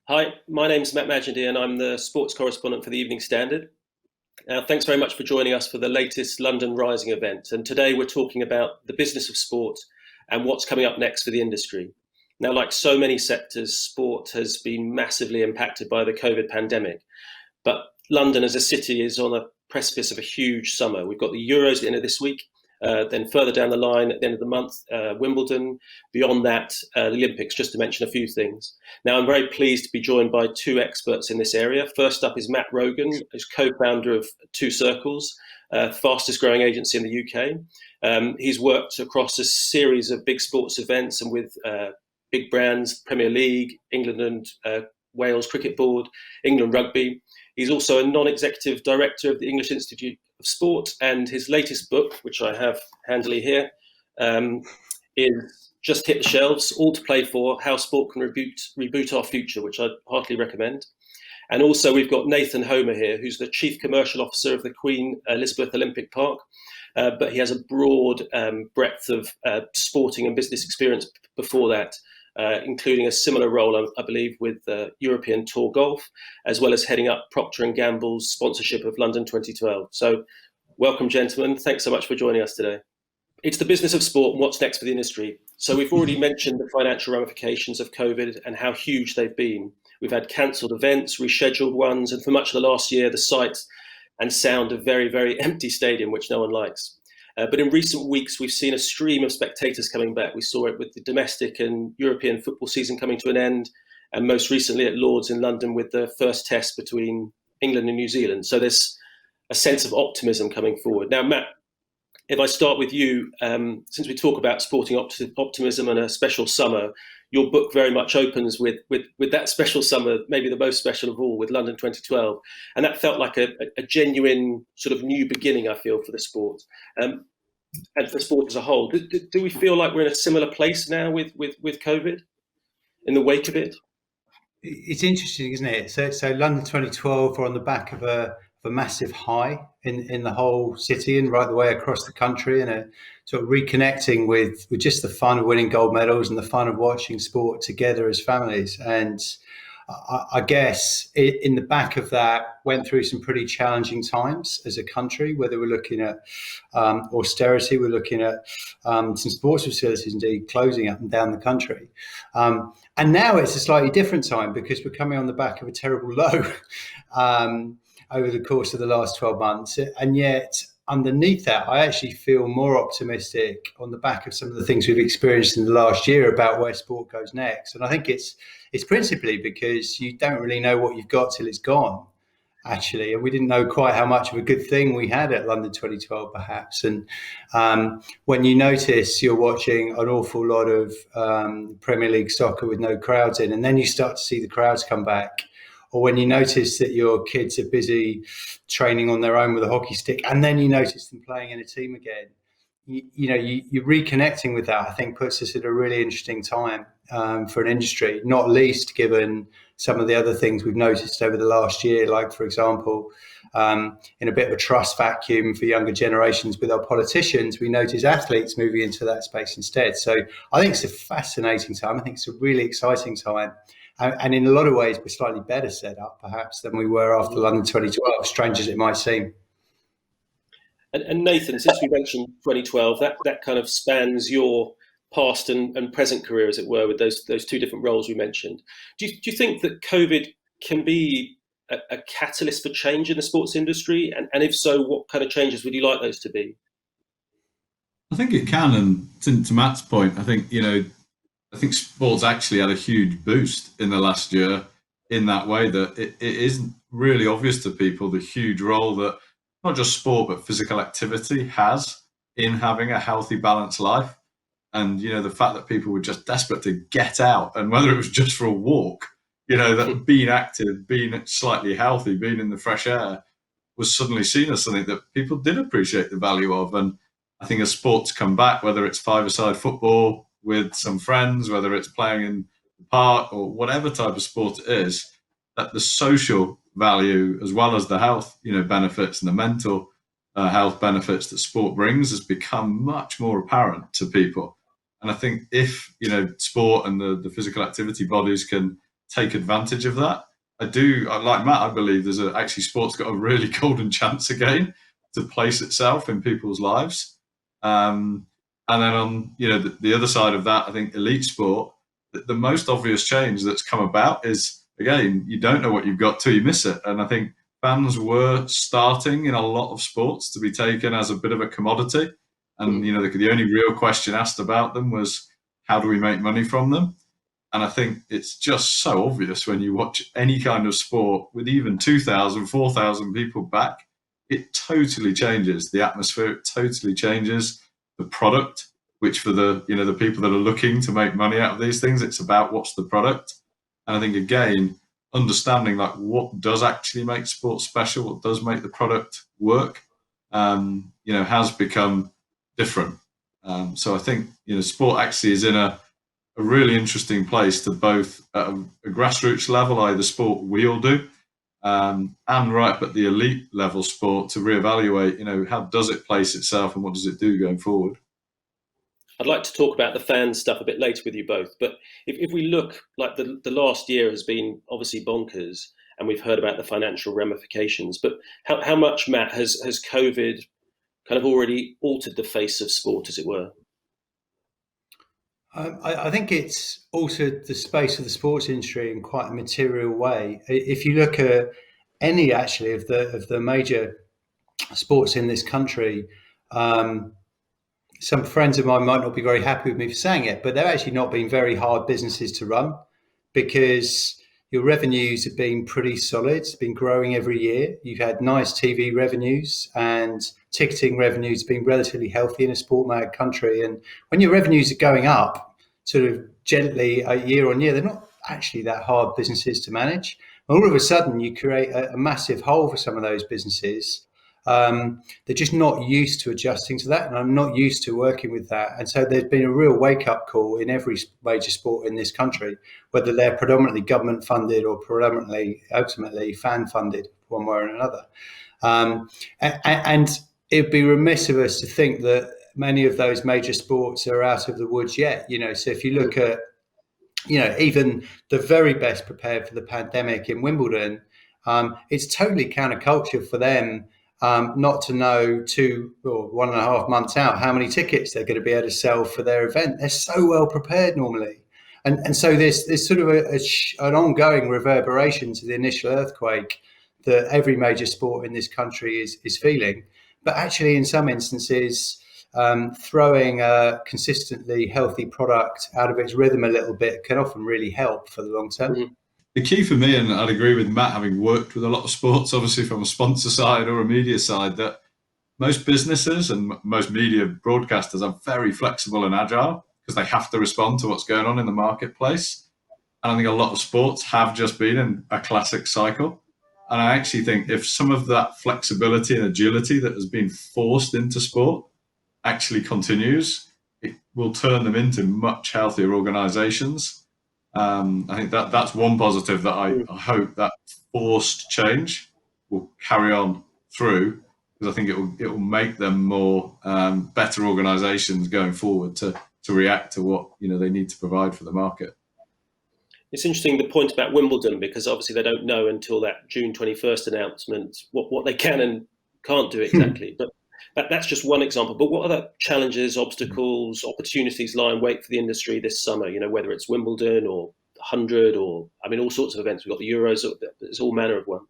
Hi, my name's Matt Majendie and I'm the sports correspondent for the Evening Standard. Thanks very much for joining us for the latest London Rising event. And today we're talking about the business of sport and what's coming up next for the industry. Now, like so many sectors, sport has been massively impacted by the COVID pandemic. But London as a city is on a precipice of a huge summer. We've got the Euros at the end of this week. Then further down the line at the end of the month, Wimbledon. Beyond that, the Olympics, just to mention a few things. Now, I'm very pleased to be joined by two experts in this area. First up is Matt Rogan, who's co-founder of Two Circles, fastest growing agency in the UK. He's worked across a series of big sports events and with big brands, Premier League, England and Wales Cricket Board, England Rugby. He's also a non-executive director of the English Institute of Sport, and his latest book, which I have handily here, is just hit the shelves, All to Play For, How Sport Can Reboot Our Future, which I'd heartily recommend. And also we've got Nathan Homer here, who's the Chief Commercial Officer of the Queen Elizabeth Olympic Park, but he has a broad breadth of sporting and business experience before that, including a similar role, I believe, with European Tour Golf, as well as heading up Procter & Gamble's sponsorship of London 2012. So welcome, gentlemen. Thanks so much for joining us today. It's the business of sport and what's next for the industry. So we've already mentioned the financial ramifications of COVID and how huge they've been. We've had cancelled events, rescheduled ones, and for much of the last year, the sight and sound of very, very empty stadium, which no one likes. But in recent weeks, we've seen a stream of spectators coming back. We saw it with the domestic and European football season coming to an end, and most recently at Lord's in London with the first test between England and New Zealand. So there's a sense of optimism coming forward. Now, Matt, if I start with you, since we talk about sporting optimism and a special summer, your book very much opens with that special summer, maybe the most special of all, with London 2012. And that felt like a genuine sort of new beginning, I feel, for the sport. And for sport as a whole. Do we feel like we're in a similar place now with COVID, in the wake of it? It's interesting, isn't it? So London 2012 are on the back of a massive high in the whole city and right the way across the country, and a sort of reconnecting with just the fun of winning gold medals and the fun of watching sport together as families. And I guess in the back of that, went through some pretty challenging times as a country, whether we're looking at austerity, we're looking at some sports facilities indeed closing up and down the country. And now it's a slightly different time because we're coming on the back of a terrible low over the course of the last 12 months. And yet underneath that, I actually feel more optimistic on the back of some of the things we've experienced in the last year about where sport goes next. And I think it's principally because you don't really know what you've got till it's gone, actually. And we didn't know quite how much of a good thing we had at London 2012, perhaps. And when you notice you're watching an awful lot of Premier League soccer with no crowds in, and then you start to see the crowds come back, or when you notice that your kids are busy training on their own with a hockey stick, and then you notice them playing in a team again, you're reconnecting with that, I think puts us at a really interesting time for an industry, not least given some of the other things we've noticed over the last year, like, for example, in a bit of a trust vacuum for younger generations with our politicians, we notice athletes moving into that space instead. So I think it's a fascinating time. I think it's a really exciting time. And in a lot of ways, we're slightly better set up, perhaps, than we were after London 2012, strange as it might seem. And Nathan, since we mentioned 2012, that kind of spans your past and present career, as it were, with those two different roles we mentioned. Do you think that COVID can be a catalyst for change in the sports industry? And if so, what kind of changes would you like those to be? I think it can. And to Matt's point, I think sports actually had a huge boost in the last year in that way that it isn't really obvious to people the huge role that not just sport but physical activity has in having a healthy, balanced life. And, the fact that people were just desperate to get out, and whether it was just for a walk, that being active, being slightly healthy, being in the fresh air was suddenly seen as something that people did appreciate the value of. And I think as sports come back, whether it's five-a-side football with some friends, whether it's playing in the park or whatever type of sport it is, that the social value as well as the health, benefits and the mental health benefits that sport brings has become much more apparent to people. And I think if, sport and the physical activity bodies can take advantage of that. Like Matt, I believe actually sport's got a really golden chance again to place itself in people's lives. And then on the other side of that, I think elite sport, the most obvious change that's come about is, again, you don't know what you've got till you miss it. And I think fans were starting in a lot of sports to be taken as a bit of a commodity. And, the only real question asked about them was, how do we make money from them? And I think it's just so obvious when you watch any kind of sport with even 2,000, 4,000 people back, it totally changes the atmosphere. It totally changes the product, which for the people that are looking to make money out of these things, it's about what's the product. And I think, again, understanding like what does actually make sport special, what does make the product work, has become different. So I think, sport actually is in a really interesting place to both at a grassroots level, either sport we all do, and right up at the elite level sport to reevaluate, how does it place itself and what does it do going forward? I'd like to talk about the fan stuff a bit later with you both, but if we look, like the last year has been obviously bonkers, and we've heard about the financial ramifications, but how much, Matt, has COVID kind of already altered the face of sport, as it were? I think it's altered the space of the sports industry in quite a material way. If you look at any actually of the major sports in this country, some friends of mine might not be very happy with me for saying it, but they're actually not been very hard businesses to run, because your revenues have been pretty solid. It's been growing every year. You've had nice TV revenues, and ticketing revenues have been relatively healthy in a sport mad country. And when your revenues are going up sort of gently year on year, they're not actually that hard businesses to manage. All of a sudden, you create a massive hole for some of those businesses. They're just not used to adjusting to that, and I'm not used to working with that. And so there's been a real wake-up call in every major sport in this country, whether they're predominantly government funded or predominantly ultimately fan funded, one way or another. And it'd be remiss of us to think that many of those major sports are out of the woods yet. So if you look at even the very best prepared for the pandemic in Wimbledon, it's totally counterculture for them not to know 2 or 1.5 months out how many tickets they're going to be able to sell for their event. They're so well prepared normally. And so there's sort of an ongoing reverberation to the initial earthquake that every major sport in this country is feeling. But actually, in some instances, throwing a consistently healthy product out of its rhythm a little bit can often really help for the long term. Mm-hmm. The key for me, and I'd agree with Matt, having worked with a lot of sports, obviously from a sponsor side or a media side, that most businesses and most media broadcasters are very flexible and agile because they have to respond to what's going on in the marketplace. And I think a lot of sports have just been in a classic cycle. And I actually think if some of that flexibility and agility that has been forced into sport actually continues, it will turn them into much healthier organizations. I think that's one positive that I hope that forced change will carry on through, because I think it will make them more better organisations going forward to react to what they need to provide for the market. It's interesting, the point about Wimbledon, because obviously they don't know until that June 21st announcement what they can and can't do exactly. But that's just one example. But what other challenges, obstacles, opportunities lie in wait for the industry this summer? Whether it's Wimbledon or 100 or, all sorts of events. We've got the Euros. There's all manner of ones.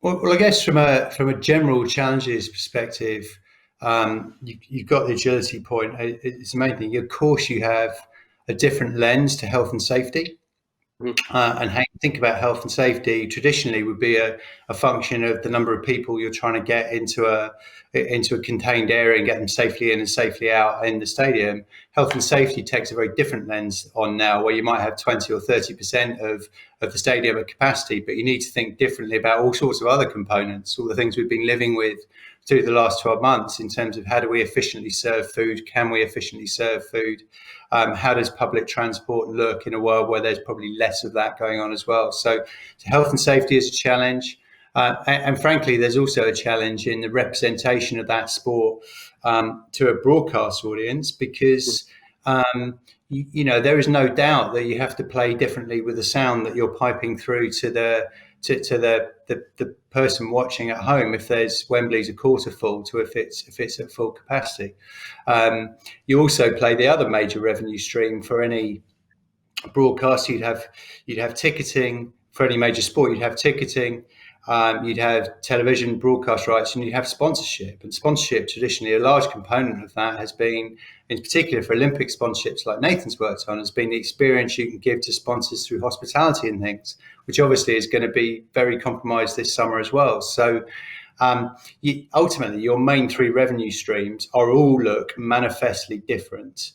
Well, I guess from a general challenges perspective, you've got the agility point. It's amazing. Of course, you have a different lens to health and safety. And how you think about health and safety traditionally would be a function of the number of people you're trying to get into a contained area and get them safely in and safely out in the stadium. Health and safety takes a very different lens on now, where you might have 20 or 30% of the stadium at capacity, but you need to think differently about all sorts of other components, all the things we've been living with through the last 12 months in terms of how do we efficiently serve food? Can we efficiently serve food? How does public transport look in a world where there's probably less of that going on as well? So health and safety is a challenge. And frankly, there's also a challenge in the representation of that sport to a broadcast audience, because there is no doubt that you have to play differently with the sound that you're piping through to the person watching at home. If there's Wembley's a quarter full to if it's at full capacity, you also play the other major revenue stream for any broadcast. You'd have ticketing for any major sport. You'd have ticketing. You'd have television broadcast rights, and you'd have sponsorship. And sponsorship, traditionally, a large component of that has been, in particular for Olympic sponsorships like Nathan's worked on, has been the experience you can give to sponsors through hospitality and things, which obviously is going to be very compromised this summer as well. So ultimately, your main three revenue streams all look manifestly different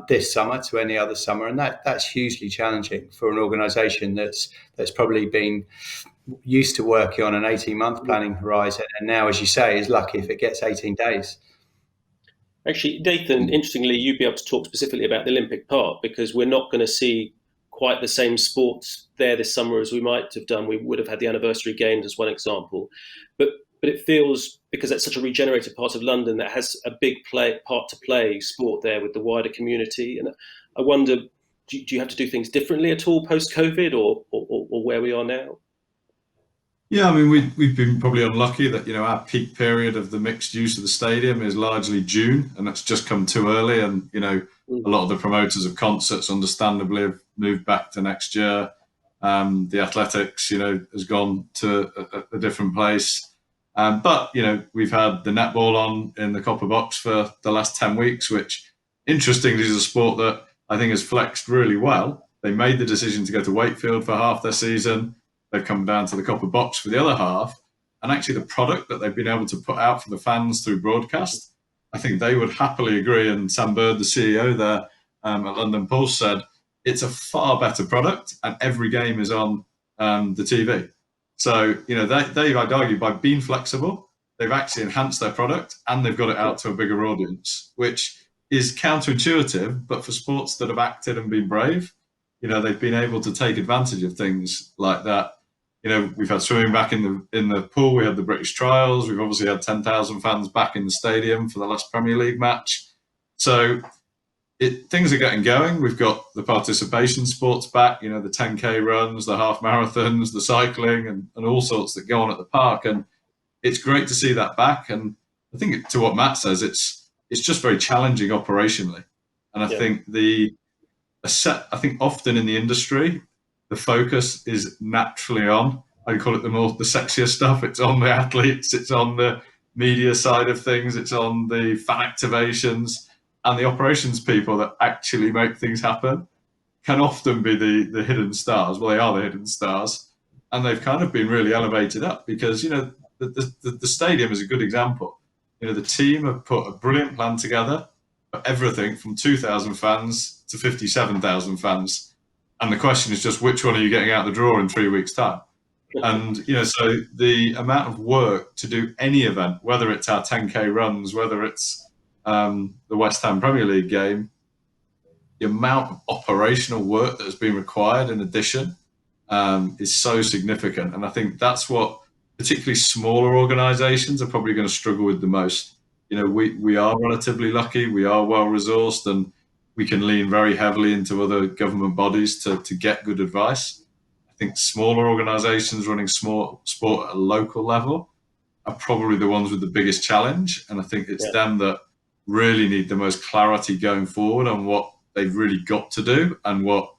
this summer to any other summer, and that's hugely challenging for an organisation that's probably been used to working on an 18-month planning horizon, and now, as you say, is lucky if it gets 18 days. Actually, Nathan, interestingly, you'd be able to talk specifically about the Olympic part, because we're not going to see quite the same sports there this summer as we might have done. We would have had the anniversary games as one example, but it feels, because that's such a regenerated part of London that has a big part to play sport there with the wider community. And I wonder, do you have to do things differently at all post-COVID, or where we are now? Yeah, I mean, we've been probably unlucky that, our peak period of the mixed use of the stadium is largely June, and that's just come too early. And, a lot of the promoters of concerts, understandably, have moved back to next year. The athletics, has gone to a different place. But, we've had the netball on in the Copper Box for the last 10 weeks, which, interestingly, is a sport that I think has flexed really well. They made the decision to go to Wakefield for half their season. They've come down to the Copper Box for the other half. And actually the product that they've been able to put out for the fans through broadcast, I think they would happily agree. And Sam Bird, the CEO there at London Pulse, said it's a far better product and every game is on the TV. So, they've, I'd argue, by being flexible, they've actually enhanced their product and they've got it out to a bigger audience, which is counterintuitive. But for sports that have acted and been brave, they've been able to take advantage of things like that. We've had swimming back in the pool. We had the British trials. We've obviously had 10,000 fans back in the stadium for the last Premier League match. So things are getting going. We've got the participation sports back, the 10K runs, the half marathons, the cycling, and all sorts that go on at the park. And it's great to see that back. And I think, to what Matt says, it's just very challenging operationally. And I think I think often in the industry, the focus is naturally on, I call it the sexier stuff. It's on the athletes, it's on the media side of things, it's on the fan activations, and the operations people that actually make things happen can often be the hidden stars. Well, they are the hidden stars, and they've kind of been really elevated up because, the stadium is a good example. The team have put a brilliant plan together for everything from 2,000 fans to 57,000 fans. And the question is just, which one are you getting out the drawer in 3 weeks' time? And, so the amount of work to do any event, whether it's our 10K runs, whether it's the West Ham Premier League game, the amount of operational work that has been required in addition is so significant. And I think that's what particularly smaller organisations are probably going to struggle with the most. We are relatively lucky, we are well resourced, and we can lean very heavily into other government bodies to get good advice. I think smaller organisations running small sport at a local level are probably the ones with the biggest challenge. And I think it's them that really need the most clarity going forward on what they've really got to do and what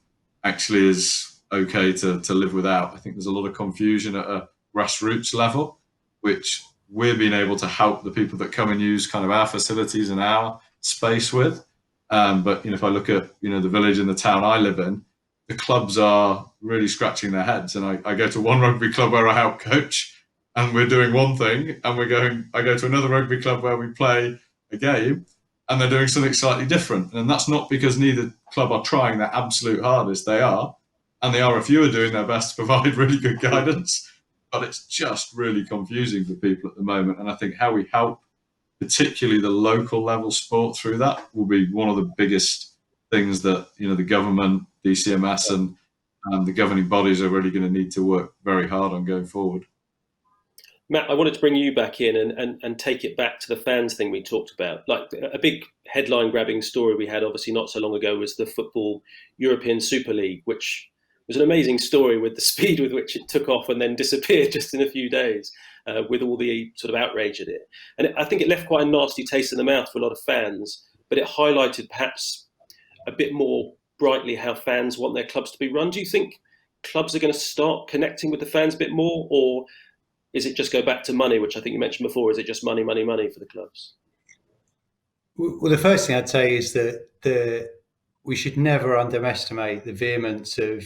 actually is okay to live without. I think there's a lot of confusion at a grassroots level, which we're being able to help the people that come and use kind of our facilities and our space with. But if I look at the village and the town I live in, the clubs are really scratching their heads. And I go to one rugby club where I help coach, and we're doing one thing, and I go to another rugby club where we play a game, and they're doing something slightly different. And that's not because neither club are trying their absolute hardest. They are, and the RFU are doing their best to provide really good guidance. But it's just really confusing for people at the moment. And I think how we help, particularly the local level sport, through that will be one of the biggest things that the government, DCMS, and the governing bodies are really going to need to work very hard on going forward. Matt, I wanted to bring you back in and take it back to the fans thing we talked about. Like a big headline grabbing story we had obviously not so long ago was the Football European Super League, which was an amazing story with the speed with which it took off and then disappeared just in a few days with all the sort of outrage at it. And I think it left quite a nasty taste in the mouth for a lot of fans, but it highlighted perhaps a bit more brightly how fans want their clubs to be run. Do you think clubs are going to start connecting with the fans a bit more, or is it just go back to money, which I think you mentioned before? Is it just money, money, money for the clubs? Well, the first thing I'd say is that we should never underestimate the vehemence of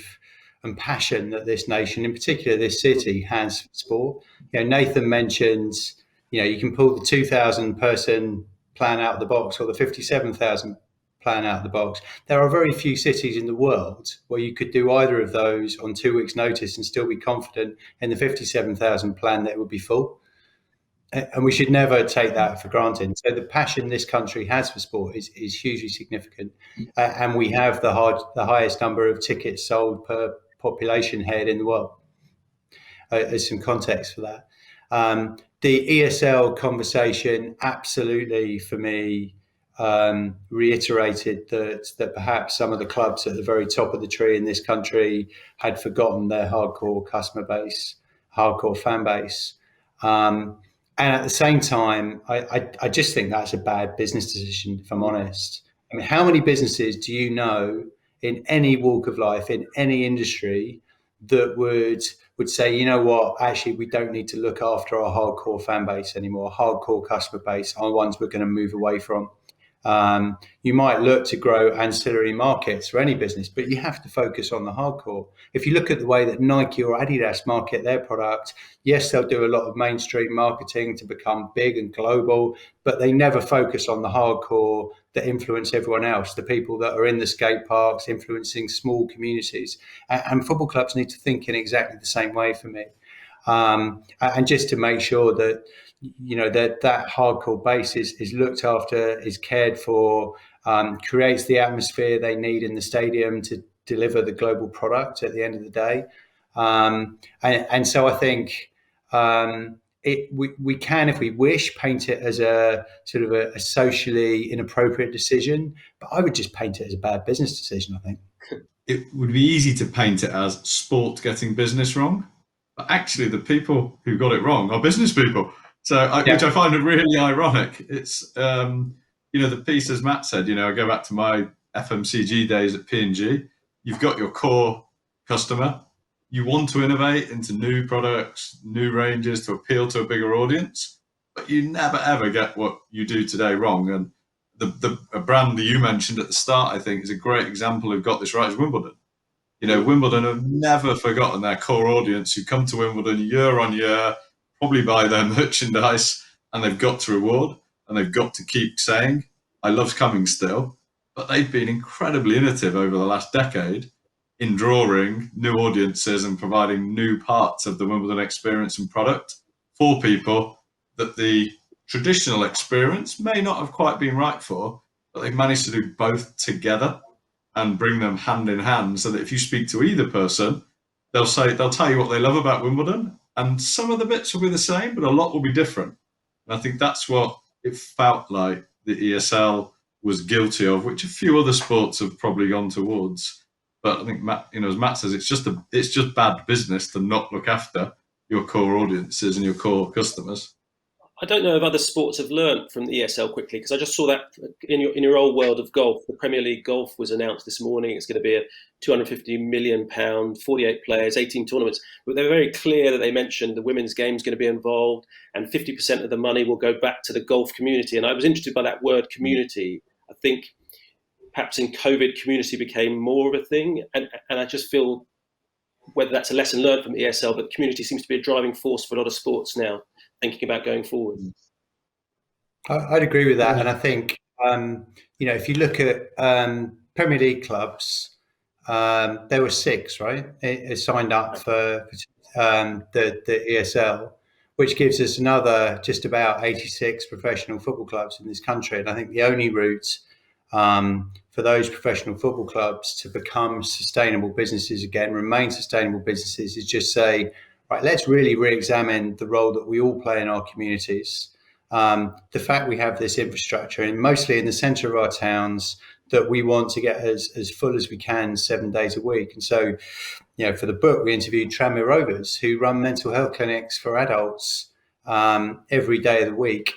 and passion that this nation, in particular this city, has for sport. Nathan mentioned, you can pull the 2,000 person plan out of the box or the 57,000 plan out of the box. There are very few cities in the world where you could do either of those on 2 weeks' notice and still be confident in the 57,000 plan that it would be full. And we should never take that for granted. So the passion this country has for sport is hugely significant, and we have the highest number of tickets sold per population head in the world. There's some context for that. The ESL conversation, absolutely, for me, reiterated that perhaps some of the clubs at the very top of the tree in this country had forgotten their hardcore customer base, hardcore fan base. And at the same time, I just think that's a bad business decision, if I'm honest. I mean, how many businesses do you know in any walk of life, in any industry, that would say, you know what, actually, we don't need to look after our hardcore fan base anymore, hardcore customer base are ones we're going to move away from. You might look to grow ancillary markets for any business, but you have to focus on the hardcore. If you look at the way that Nike or Adidas market their product, yes, they'll do a lot of mainstream marketing to become big and global, but they never focus on the hardcore that influence everyone else, the people that are in the skate parks, influencing small communities. And football clubs need to think in exactly the same way for me. And just to make sure that that hardcore base is looked after, is cared for, creates the atmosphere they need in the stadium to deliver the global product at the end of the day. And so I think we can, if we wish, paint it as a sort of a socially inappropriate decision, but I would just paint it as a bad business decision, I think. It would be easy to paint it as sport getting business wrong, but actually the people who got it wrong are business people. Which I find really ironic. It's, the piece, as Matt said, I go back to my FMCG days at P&G. You've got your core customer. You want to innovate into new products, new ranges to appeal to a bigger audience, but you never, ever get what you do today wrong. And a brand that you mentioned at the start, I think, is a great example who got this right, is Wimbledon. Wimbledon have never forgotten their core audience who come to Wimbledon year on year, probably buy their merchandise, and they've got to reward, and they've got to keep saying, I love coming still. But they've been incredibly innovative over the last decade in drawing new audiences and providing new parts of the Wimbledon experience and product for people that the traditional experience may not have quite been right for, but they've managed to do both together and bring them hand in hand, so that if you speak to either person, they'll tell you what they love about Wimbledon, and some of the bits will be the same, but a lot will be different. And I think that's what it felt like the ESL was guilty of, which a few other sports have probably gone towards. But I think Matt, as Matt says, it's just bad business to not look after your core audiences and your core customers. I don't know if other sports have learnt from the ESL quickly, because I just saw that in your old world of golf, the Premier League golf was announced this morning. It's going to be a £250 million, 48 players, 18 tournaments. But they were very clear that they mentioned the women's game is going to be involved, and 50% of the money will go back to the golf community. And I was interested by that word community. I think perhaps in COVID, community became more of a thing. And I just feel, whether that's a lesson learned from ESL, but community seems to be a driving force for a lot of sports now, thinking about going forward. I'd agree with that. And I think, if you look at Premier League clubs, there were 6, right? It signed up for the ESL, which gives us another just about 86 professional football clubs in this country. And I think the only route for those professional football clubs to become sustainable businesses again, remain sustainable businesses, is just say, right, let's really re-examine the role that we all play in our communities. The fact we have this infrastructure, and mostly in the centre of our towns, that we want to get as full as we can 7 days a week. And so, for the book, we interviewed Tranmere Rovers, who run mental health clinics for adults every day of the week,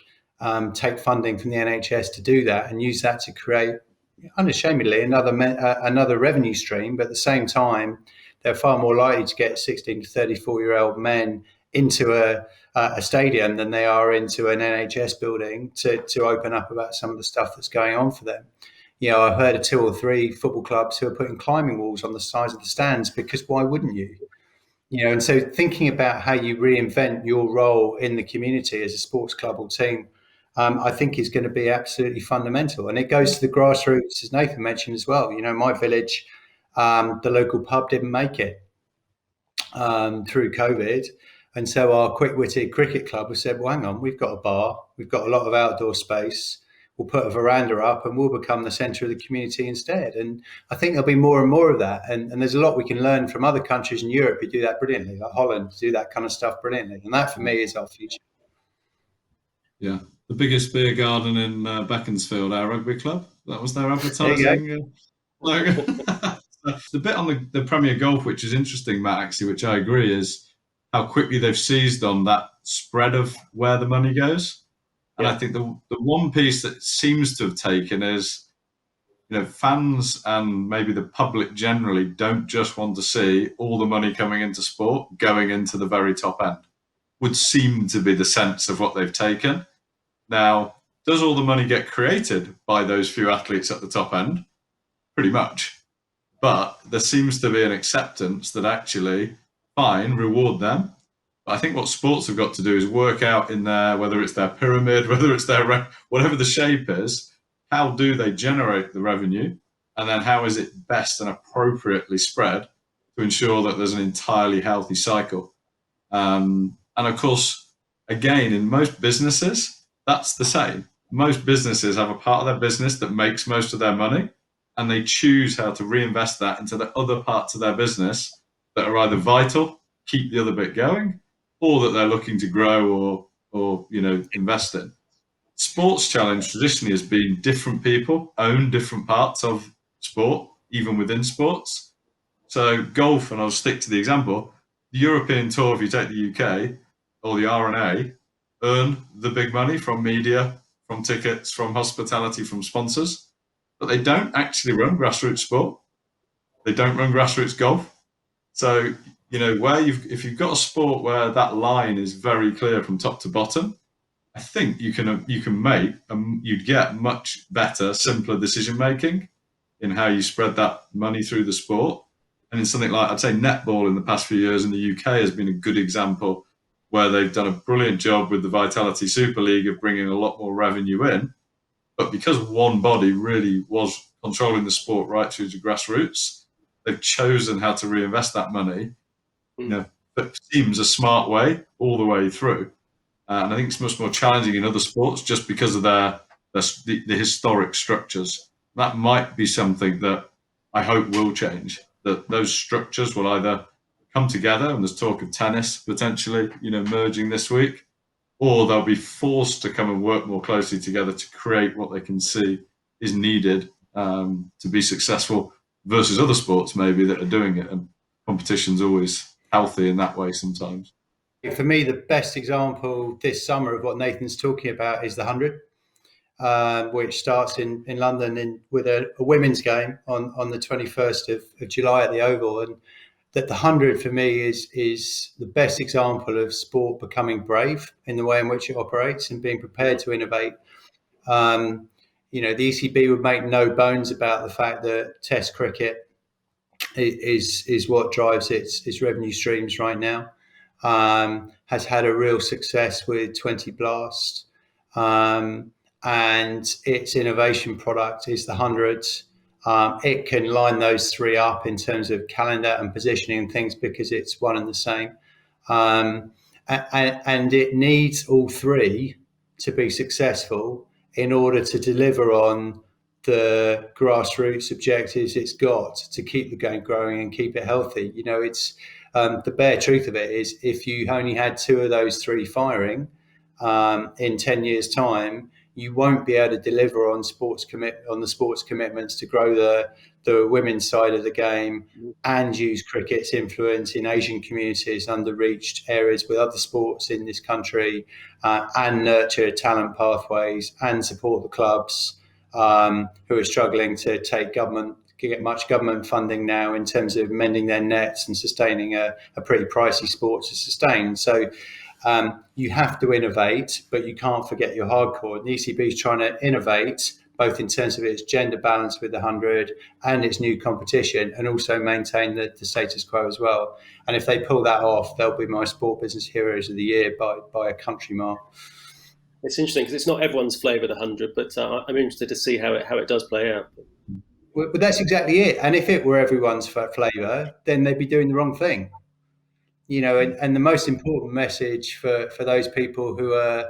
take funding from the NHS to do that, and use that to create, unashamedly, another revenue stream. But at the same time, they're far more likely to get 16 to 34-year-old men into a stadium than they are into an NHS building to open up about some of the stuff that's going on for them. I've heard of 2 or 3 football clubs who are putting climbing walls on the sides of the stands, because why wouldn't you? And so thinking about how you reinvent your role in the community as a sports club or team, I think is going to be absolutely fundamental. And it goes to the grassroots, as Nathan mentioned as well. My village, the local pub didn't make it through COVID. And so our quick-witted cricket club has said, well, hang on, we've got a bar, we've got a lot of outdoor space, we'll put a veranda up and we'll become the centre of the community instead. And I think there'll be more and more of that. And there's a lot we can learn from other countries in Europe who do that brilliantly, like Holland, do that kind of stuff brilliantly. And that, for me, is our future. Yeah. The biggest beer garden in Beaconsfield, our rugby club. That was their advertising logo. The bit on the Premier Golf, which is interesting, Matt, actually, which I agree, is how quickly they've seized on that spread of where the money goes. And I think the one piece that seems to have taken is, fans and maybe the public generally don't just want to see all the money coming into sport going into the very top end, would seem to be the sense of what they've taken. Now, does all the money get created by those few athletes at the top end? Pretty much. But there seems to be an acceptance that actually, fine, reward them. I think what sports have got to do is work out in their, whether it's their pyramid, whether it's their, whatever the shape is, how do they generate the revenue? And then how is it best and appropriately spread to ensure that there's an entirely healthy cycle? And of course, again, in most businesses, that's the same. Most businesses have a part of their business that makes most of their money, and they choose how to reinvest that into the other parts of their business that are either vital, keep the other bit going, or that they're looking to grow or invest in. Sports Challenge traditionally has been different people own different parts of sport, even within sports. So golf, and I'll stick to the example, the European Tour, if you take the UK, or the R&A, earn the big money from media, from tickets, from hospitality, from sponsors, but they don't actually run grassroots sport. They don't run grassroots golf. So, if you've got a sport where that line is very clear from top to bottom, I think you'd get much better, simpler decision making in how you spread that money through the sport. And in something like, I'd say, netball in the past few years in the UK has been a good example where they've done a brilliant job with the Vitality Super League of bringing a lot more revenue in. But because one body really was controlling the sport right through to grassroots, they've chosen how to reinvest that money. That seems a smart way all the way through. And I think it's much more challenging in other sports just because of the historic structures. That might be something that I hope will change, that those structures will either come together, and there's talk of tennis potentially, merging this week, or they'll be forced to come and work more closely together to create what they can see is needed to be successful versus other sports maybe that are doing it. And competition's always healthy in that way sometimes. For me, the best example this summer of what Nathan's talking about is the 100, which starts in London with a women's game on the 21st of July at the Oval. And that the 100 for me is the best example of sport becoming brave in the way in which it operates and being prepared to innovate. The ECB would make no bones about the fact that Test cricket is what drives its revenue streams right now. Has had a real success with 20 Blast, and its innovation product is the 100. It can line those 3 up in terms of calendar and positioning and things because it's one and the same. And it needs all 3 to be successful in order to deliver on the grassroots objectives it's got to keep the game growing and keep it healthy. It's the bare truth of it is, if you only had 2 of those 3 firing in 10 years' time, you won't be able to deliver on the sports commitments to grow the women's side of the game and use cricket's influence in Asian communities, underreached areas with other sports in this country, and nurture talent pathways and support the clubs who are struggling to get much government funding now in terms of mending their nets and sustaining a pretty pricey sport to sustain. So you have to innovate, but you can't forget your hardcore. And the ECB is trying to innovate both in terms of its gender balance with the 100 and its new competition, and also maintain the status quo as well. And if they pull that off, they'll be my Sport Business Heroes of the Year by a country mile. It's interesting because it's not everyone's flavour, the 100, but I'm interested to see how it does play out. But that's exactly it. And if it were everyone's flavour, then they'd be doing the wrong thing. And the most important message for those people who are,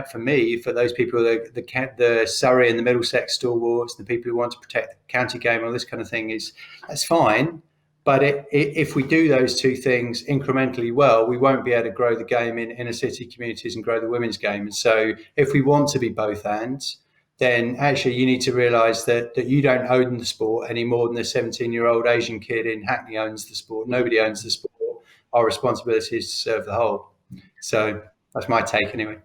for me, for those people, the Surrey and the Middlesex stalwarts, the people who want to protect the county game, all this kind of thing, is that's fine. But if we do those 2 things incrementally well, we won't be able to grow the game in inner city communities and grow the women's game. And so if we want to be both and, then actually you need to realise that you don't own the sport any more than the 17-year-old Asian kid in Hackney owns the sport. Nobody owns the sport. Our responsibility is to serve the whole. So that's my take anyway.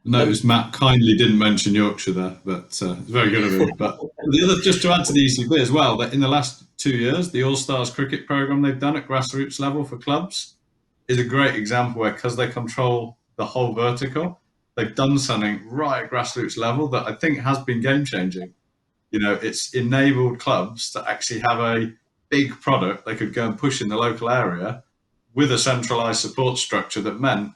Notice Matt kindly didn't mention Yorkshire there, but it's very good of him. But the other, just to add to the ECB as well, that in the last 2 years, the All-Stars cricket programme they've done at grassroots level for clubs is a great example where, because they control the whole vertical, they've done something right at grassroots level that I think has been game-changing. It's enabled clubs to actually have a big product they could go and push in the local area with a centralised support structure that meant,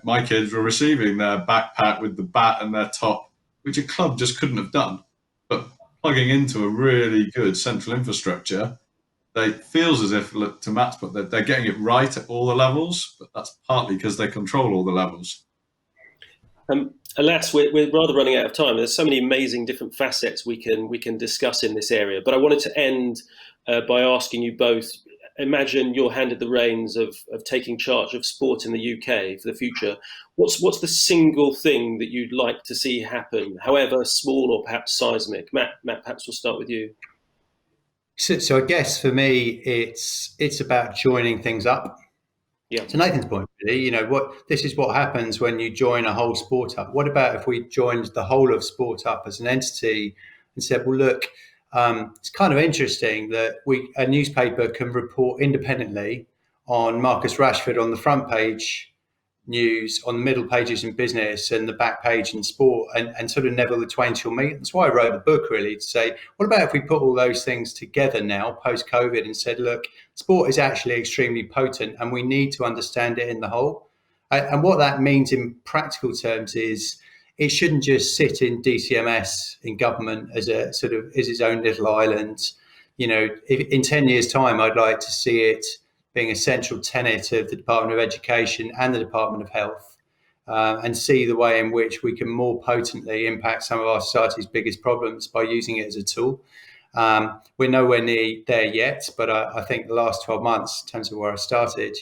my kids were receiving their backpack with the bat and their top, which a club just couldn't have done. But plugging into a really good central infrastructure, it feels as if, to Matt's point, that they're getting it right at all the levels, but that's partly because they control all the levels. Alas, we're rather running out of time. There's so many amazing different facets we can discuss in this area. But I wanted to end by asking you both, imagine you're handed the reins of taking charge of sport in the UK for the future. What's the single thing that you'd like to see happen, however small or perhaps seismic? Matt, perhaps we'll start with you. So I guess for me, it's about joining things up. Yeah. To Nathan's point, really, this is what happens when you join a whole sport up. What about if we joined the whole of sport up as an entity and said, well, look, it's kind of interesting that a newspaper can report independently on Marcus Rashford on the front page news, on the middle pages in business and the back page in sport, and sort of never the twain shall meet. That's why I wrote the book, really, to say, what about if we put all those things together now post-COVID and said, look, sport is actually extremely potent and we need to understand it in the whole. And what that means in practical terms is it shouldn't just sit in DCMS in government as its own little island. In 10 years' time, I'd like to see it being a central tenet of the Department of Education and the Department of Health, and see the way in which we can more potently impact some of our society's biggest problems by using it as a tool. We're nowhere near there yet, but I think the last 12 months, in terms of where I started,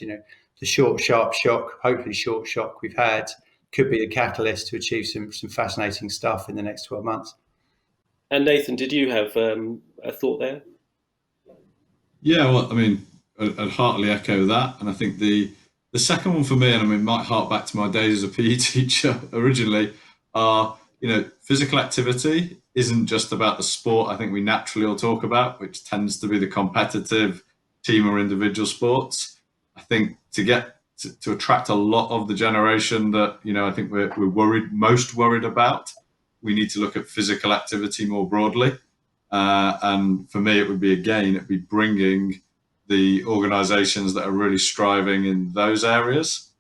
the short, sharp shock, hopefully short shock we've had, could be the catalyst to achieve some fascinating stuff in the next 12 months. And Nathan, did you have a thought there? Yeah, well, I'd heartily echo that. And I think the second one for me, and it might hark back to my days as a PE teacher originally, are, physical activity isn't just about the sport I think we naturally all talk about, which tends to be the competitive team or individual sports. I think to attract a lot of the generation that, I think we're most worried about, we need to look at physical activity more broadly. And for me, it'd be bringing the organisations that are really striving in those areas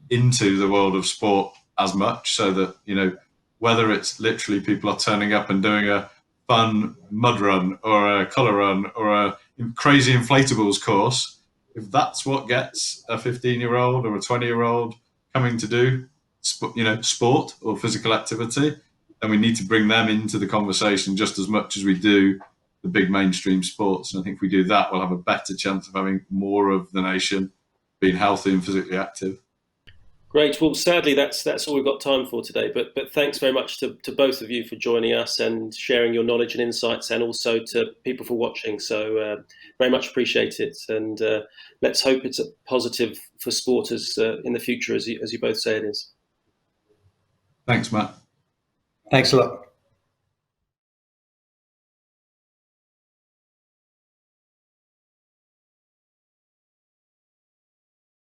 into the world of sport as much, so that, whether it's literally people are turning up and doing a fun mud run or a colour run or a crazy inflatables course, if that's what gets a 15-year-old or a 20-year-old coming to do, sport or physical activity, then we need to bring them into the conversation just as much as we do the big mainstream sports. And I think if we do that, we'll have a better chance of having more of the nation being healthy and physically active. Great. Well, sadly, that's all we've got time for today. But thanks very much to both of you for joining us and sharing your knowledge and insights, and also to people for watching. So very much appreciate it. And let's hope it's a positive for sport in the future, as you both say it is. Thanks, Matt. Thanks a lot.